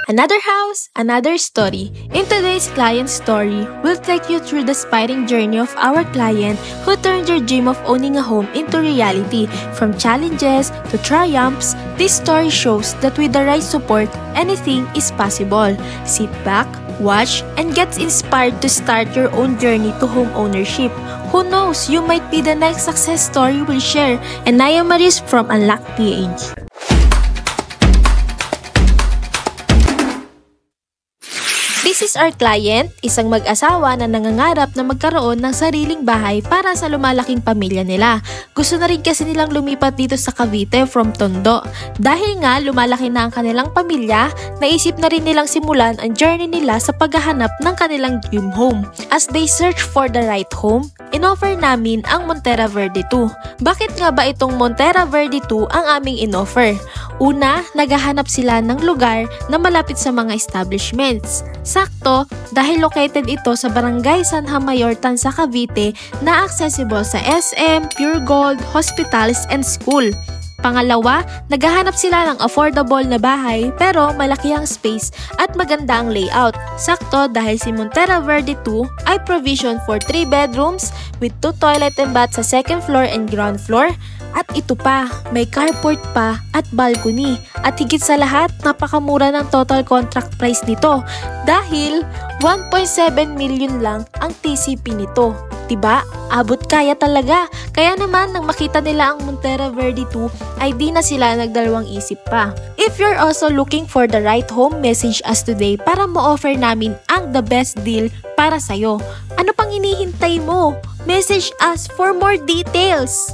Another house, another story. In today's client story, we'll take you through the inspiring journey of our client who turned their dream of owning a home into reality. From challenges to triumphs, this story shows that with the right support, anything is possible. Sit back, watch, and get inspired to start your own journey to home ownership. Who knows, you might be the next success story we'll share. And I am Maris from Unlock PH. This is our client, isang mag-asawa na nangangarap na magkaroon ng sariling bahay para sa lumalaking pamilya nila. Gusto na rin kasi nilang lumipat dito sa Cavite from Tondo. Dahil nga lumalaki na ang kanilang pamilya, naisip na rin nilang simulan ang journey nila sa paghahanap ng kanilang dream home. As they search for the right home, inoffer namin ang Montera Verde 2. Bakit nga ba itong Montera Verde 2 ang aming inoffer? Una, naghahanap sila ng lugar na malapit sa mga establishments. Sakto, dahil located ito sa Barangay Sanha Mayor, Tanza, Cavite na accessible sa SM, Pure Gold, hospitals, and school. Pangalawa, naghahanap sila ng affordable na bahay pero malaki ang space at maganda ang layout. Sakto dahil si Montera Verde 2 ay provision for 3 bedrooms with 2 toilet and bath sa second floor and ground floor. At ito pa, may carport pa at balcony. At higit sa lahat, napakamura ng total contract price nito dahil 1.7 million lang ang TCP nito. Diba? Abot kaya talaga. Kaya naman nang makita nila ang Montera Verde 2 ay di na sila nagdalawang isip pa. If you're also looking for the right home, message us today para ma-offer namin ang the best deal para sa'yo. Ano pang hinihintay mo? Message us for more details!